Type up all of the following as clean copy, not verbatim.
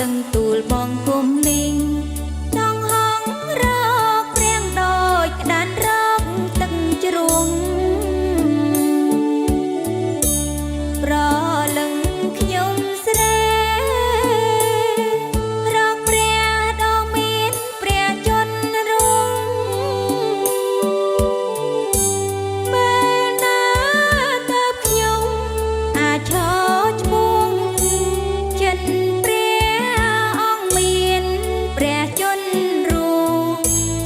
លឹងទូលបងគុំលីងដងហងរកព្រៀងដូចក្តានរកទឹកជ្រុងប្រលឹងខ្ញុំស្រែរកព្រះដ៏មានព្រះជន្មរងបែរណាទៅខ្ញុំអាចឈរឈ្មោះចិត្តព្រះអង្គមានព្រះជន្មរង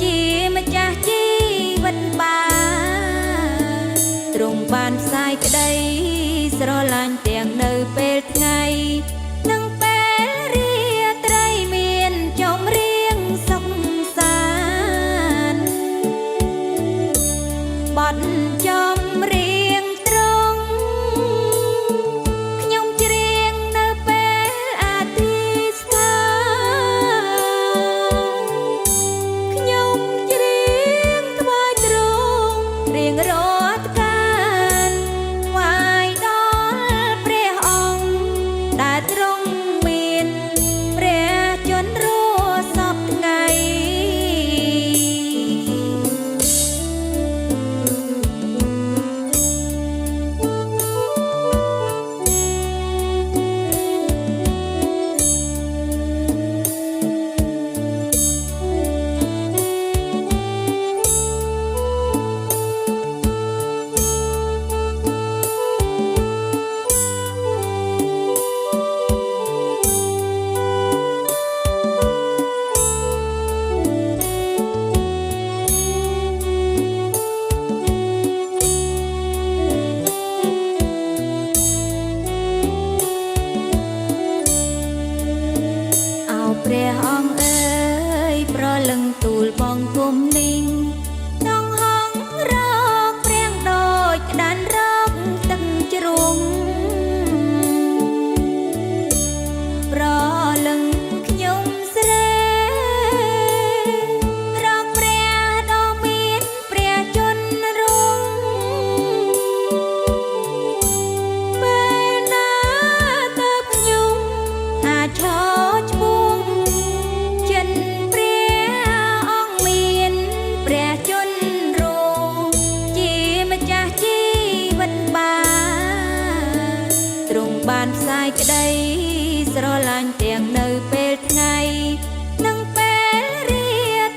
ជាម្ចាស់ជីវិតបានទ្រង់បានផ្សាយក្តីស្រឡាញ់ទាំងនៅពេលថ្ងៃនិងពេលរាត្រីមានចម្រៀងសុខសាន្តបទចម្រៀងត្រង់ខ្ញុំច្រៀងនៅពេលអធិស្ឋានខ្ញុំច្រៀងថ្វាយទ្រង់រៀងរាល់ការថ្វាយដល់ព្រះអង្គដែលទ្រង់មានព្រះជន្មរស់សពថ្ងៃ អោព្រះអង្គអើយប្រលឹងទូលបងគុំលីងដងហងរកព្រៀងដូចក្តានរកទឹកជ្រុងប្រលឹងខ្ញុំស្រែរកព្រះដ៏មានព្រះជន្មរងពេលណាទៅខ្ញុំអាចឈរឈ្មោះចិត្តព្រះអង្គមានព្រះជន្មរងជាម្ចាស់ជីវិតបានទ្រង់បានផ្សាយក្តីស្រឡាញ់ទាំងនៅពេលថ្ងៃនិងពេលរា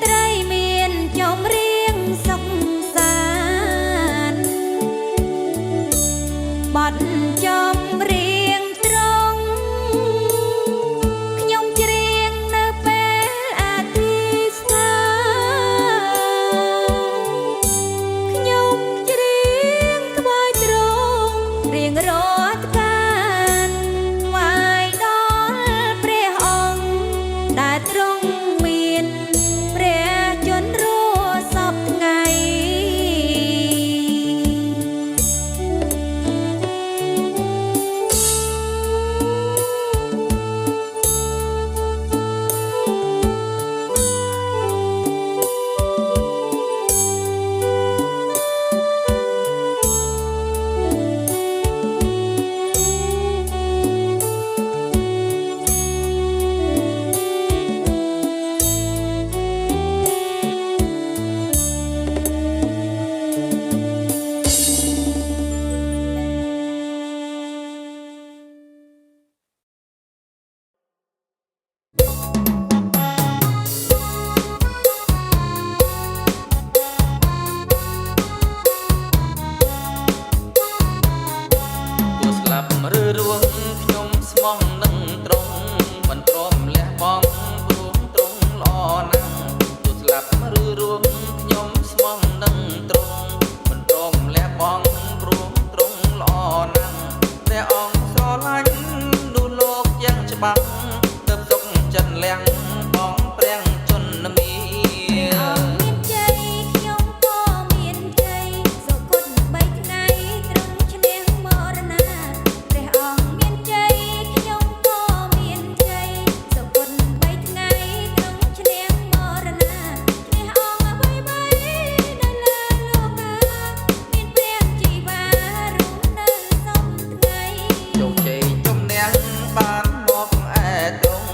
ត្រីមានចម្រៀងសុខសាន្តបទចម្រៀងត្រង់ខ្ញុំច្រៀងនៅពេលអធិស្ឋានខ្ញុំច្រៀងថ្វាយទ្រង់រៀងរាល់ការថ្វាយដល់ព្រះអង្គដែលទ្រង់មានព្រះជន្មរស់សពថ្ងៃ ជោគជ័យជំនះបានមកឯត្រង់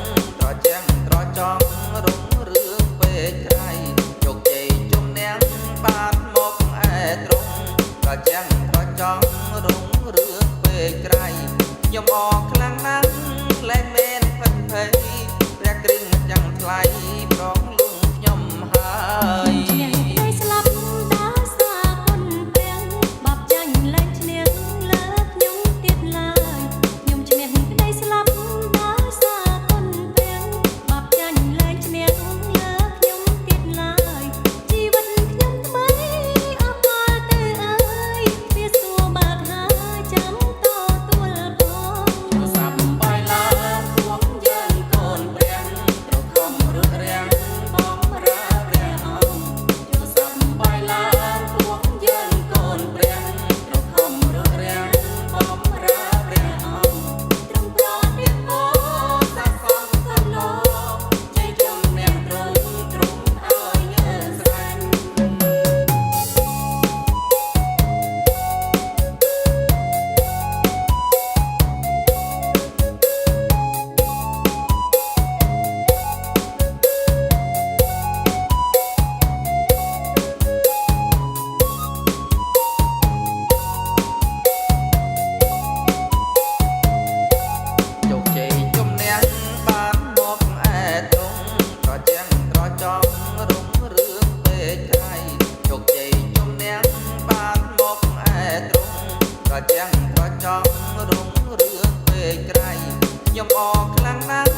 ខ្ញុំអរខ្លាំងណាស់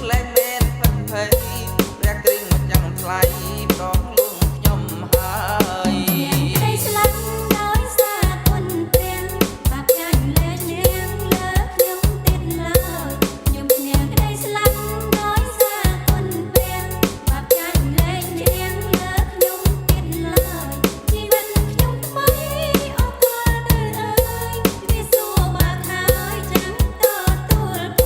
លែងមែនផិតភ័យព្រះគ្រីស្ទមិនចាំថ្លៃប្រងលួងខ្ញុំហើយក្តីស្លាប់ដោយសារគុណព្រះបាបចាញ់លែងរៀងលើខ្ញុំទៀតឡើយខ្ញុំភ្នាក់ក្តីស្លាប់ដោយសារគុណព្រះបាបចាញ់លែងរៀងលើខ្ញុំទៀតឡើយជីវិតខ្ញុំថ្មីអរគុណទៅអើយវាសួរបាក់ហើយចាំតទួលផ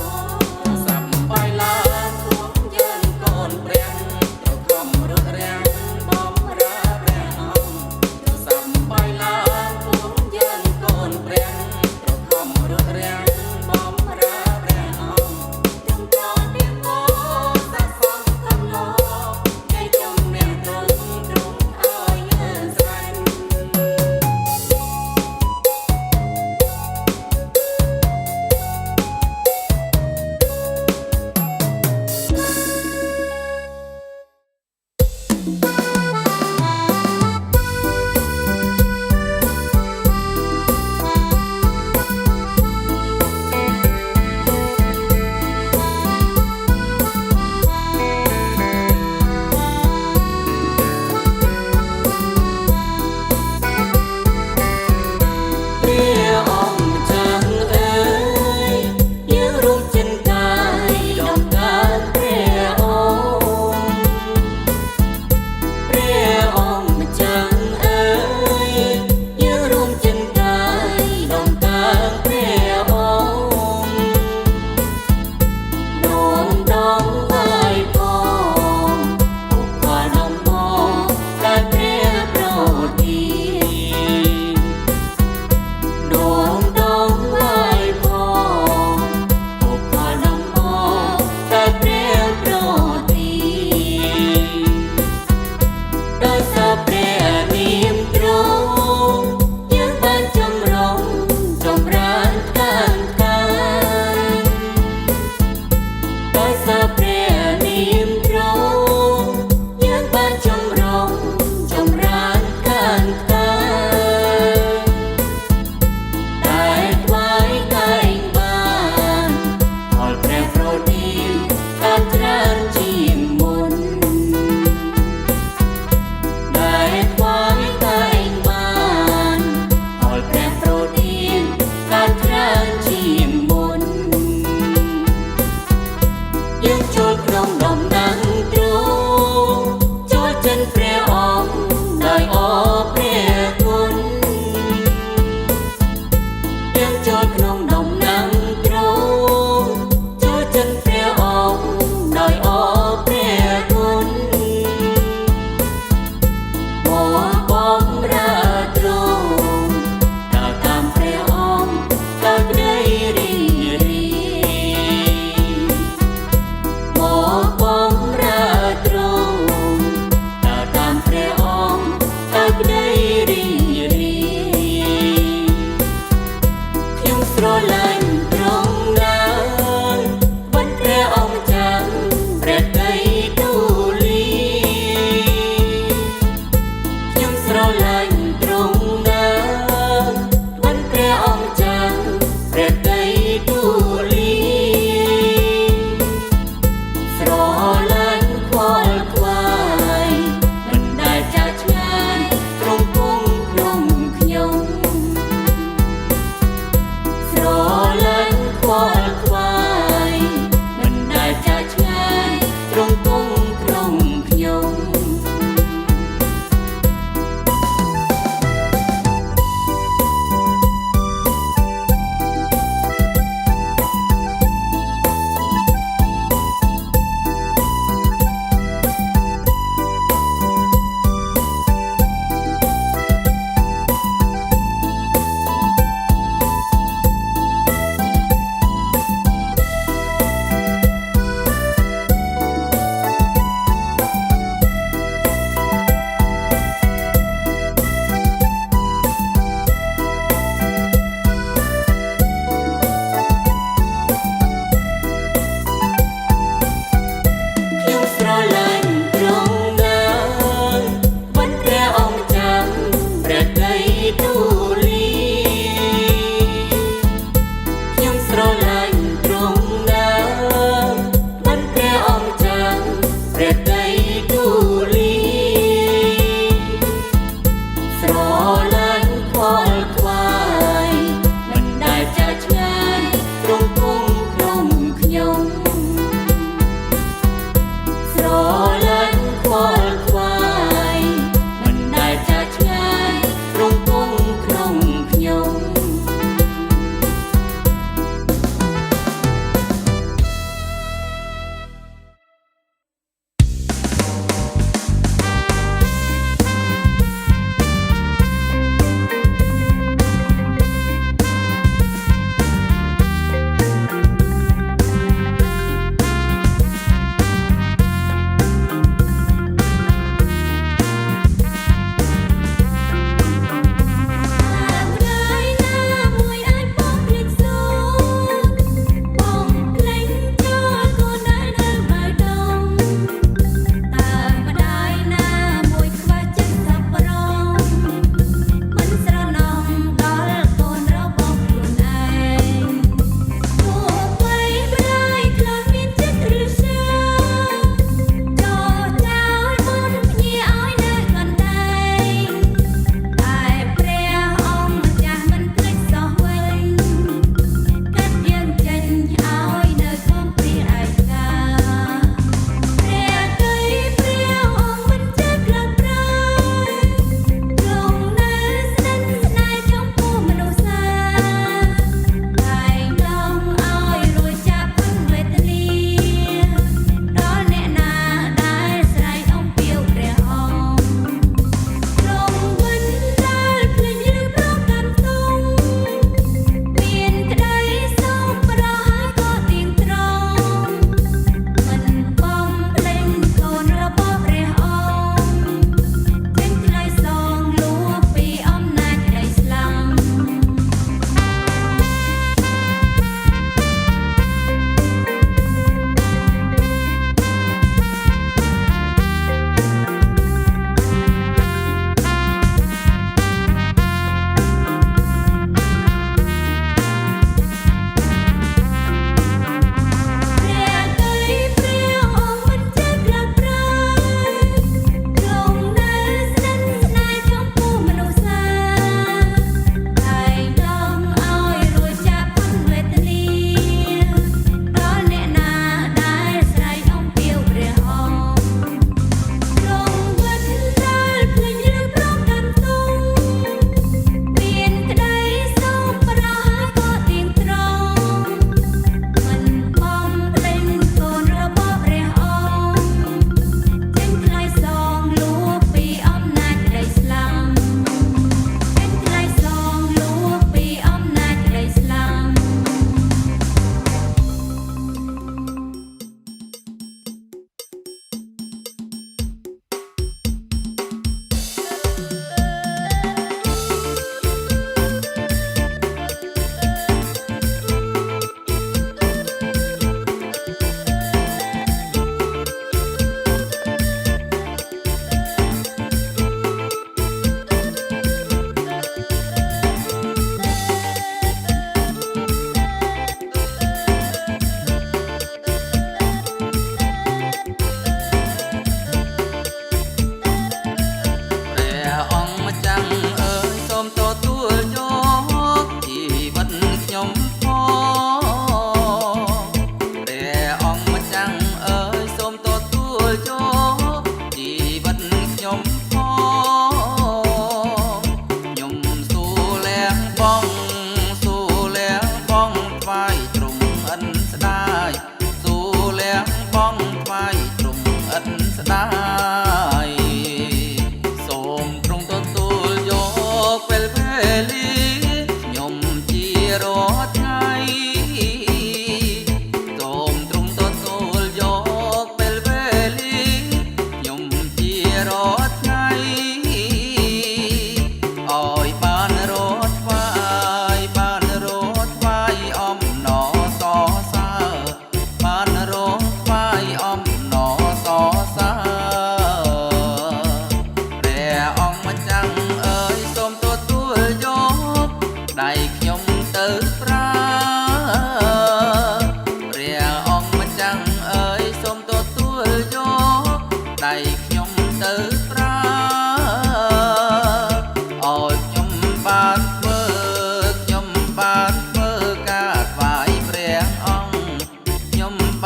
ងសាប់អើយឡើងពួកយើងកូនព្រះត្រូវខំរត់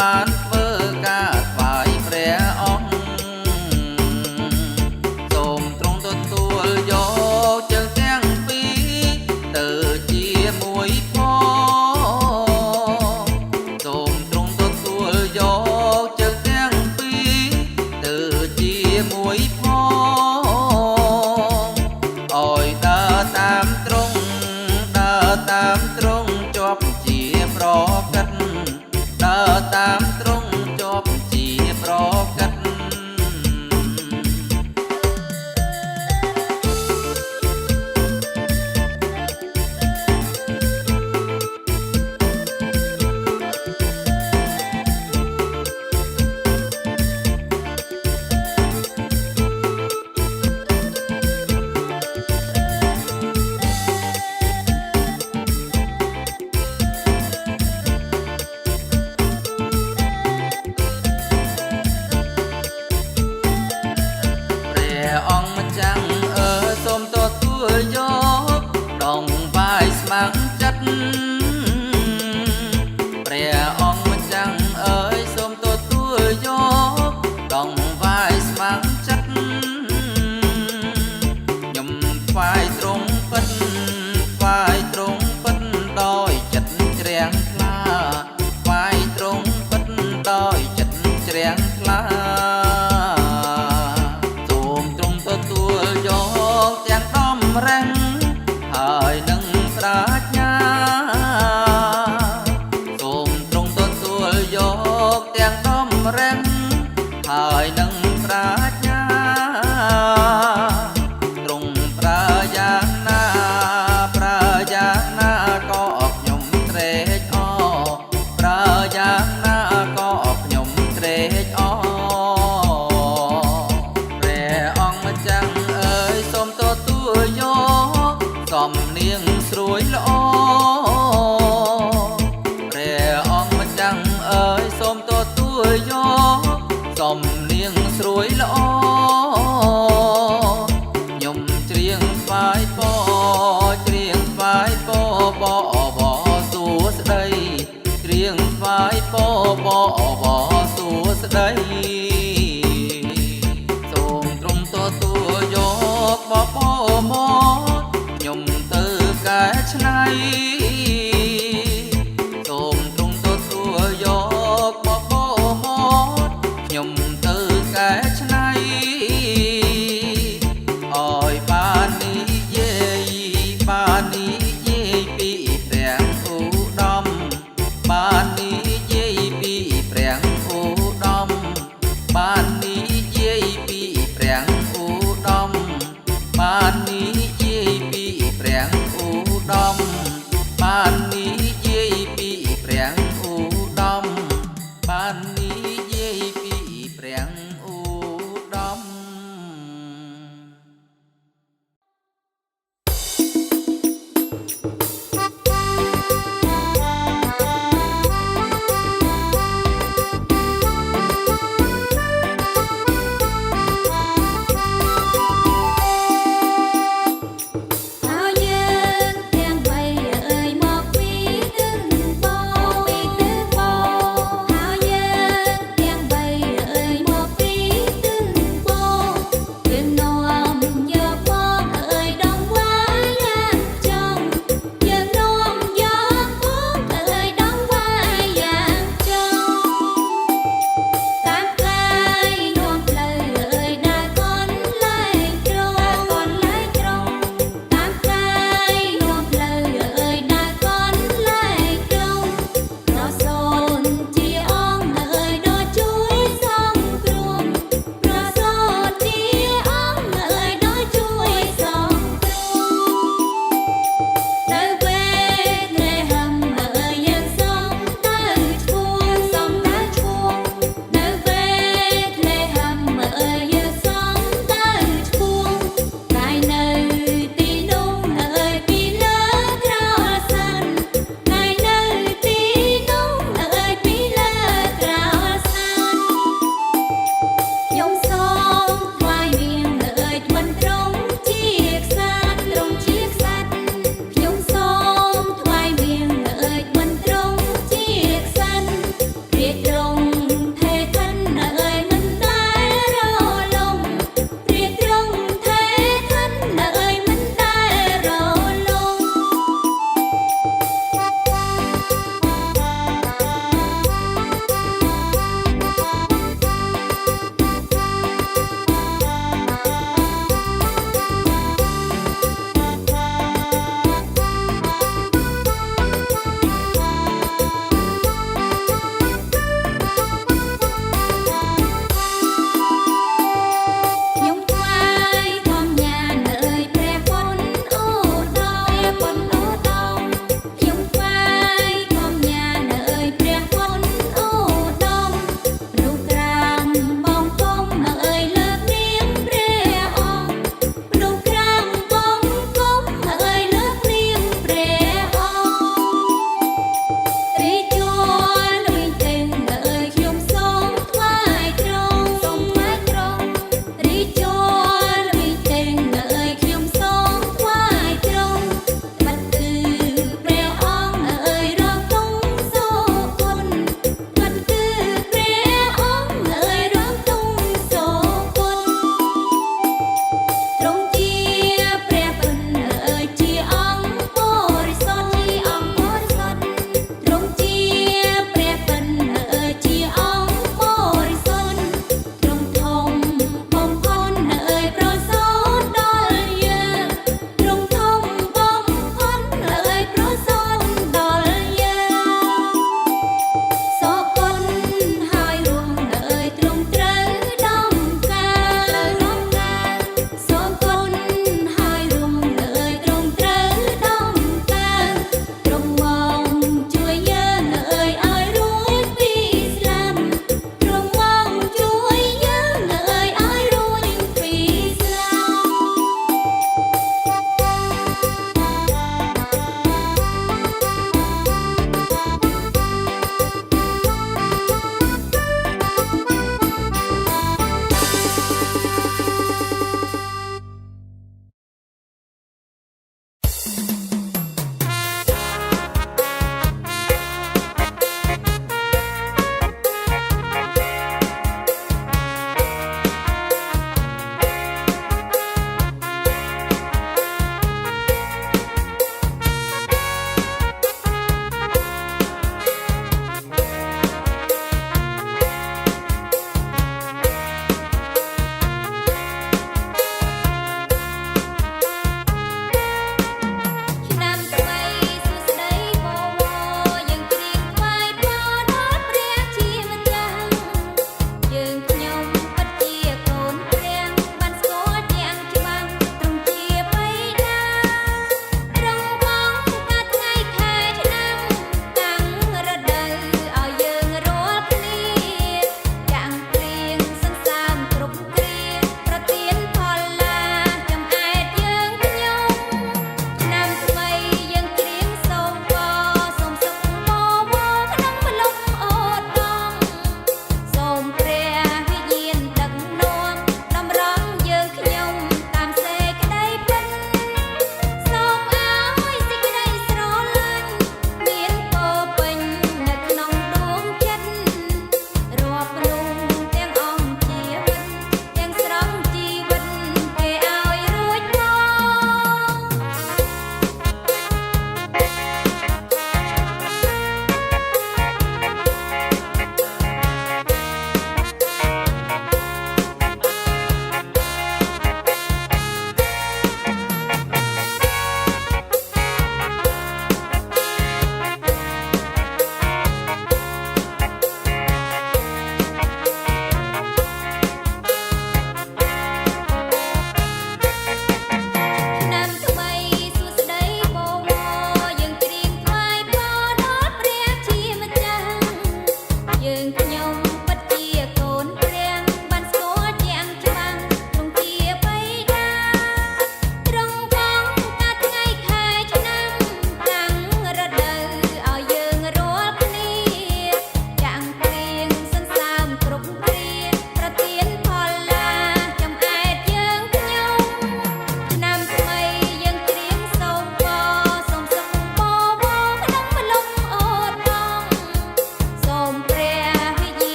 បានធ្វើការថ្វាយព្រះអង្គសូមទ្រង់ទទួលយកជើងទាំងពីរទៅជាមួយផងសូមទ្រង់ទទួលយកជើងទាំងពីរទៅជាមួយផងឲ្យដើរតាមទ្រង់ជាប់ជាប្រកិតដើរតាមទ្រង់ជាប់ជាប្រកិតអង្គម្ចាស់សូមទទួលយកដងបាយស្ម័គ្រចិត្តព្រះអង្គម្ចាស់សូមទទួលយកដងបាយស្ម័គ្រចិត្តខ្ញុំថ្វាយទ្រង់ពិតថ្វាយទ្រង់ពិតដោយចិត្តជ្រះថ្លាថ្វាយទ្រង់ពិតដោយចិត្តជ្រះថ្លាទទួលយកទាំងដំរែងហើយនឹងប្រាជ្ញាសូមទ្រង់ទទួលយកទាំងដំរែងហើយនឹងប្រាជ្ញាទ្រង់ប្រើយ៉ាងណាក៏ខ្ញុំត្រេកអរប្រើយ៉ាងណាក៏ខ្ញុំត្រេកអរសំនៀងស្រួយល្អព្រះអង្គម្ចាស់សូមទទួលយកសំនៀងស្រួយល្អខ្ញុំច្រៀងថ្វាយពរបសួស្ដីច្រៀងថ្វាយពរបសួស្ដីសូមទ្រង់ទទួលយកបបោមកខ្ញុំទៅកែច្នៃសូមទ្រង់ទទួលយកបបោមកខ្ញុំទៅកែច្នៃ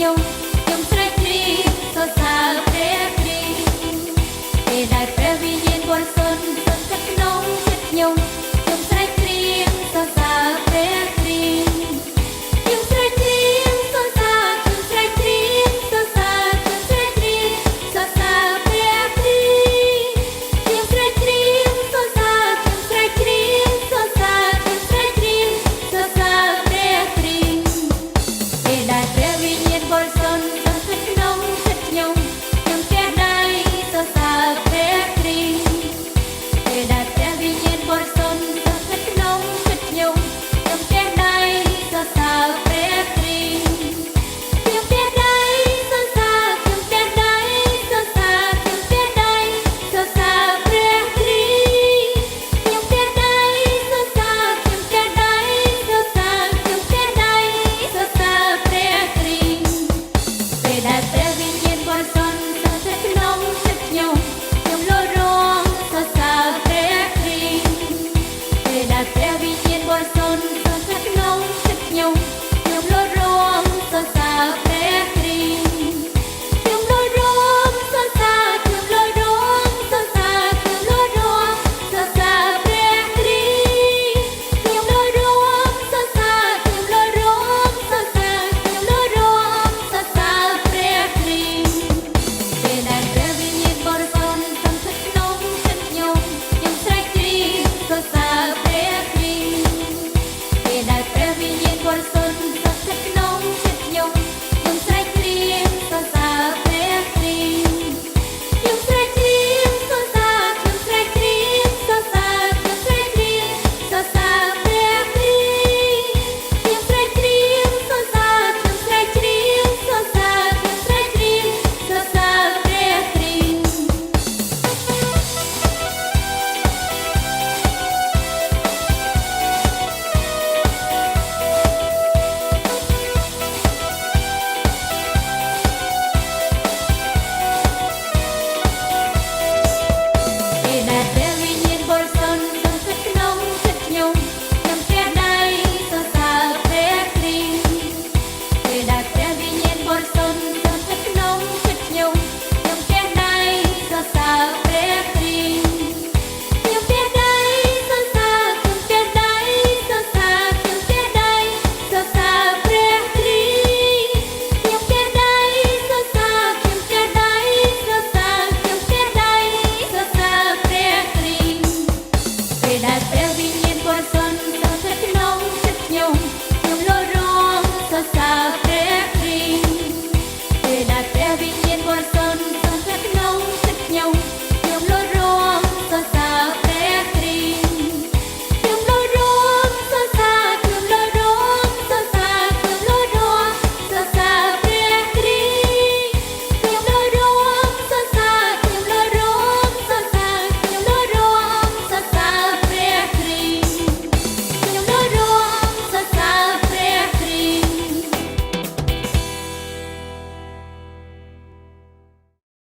ខ្ញុំ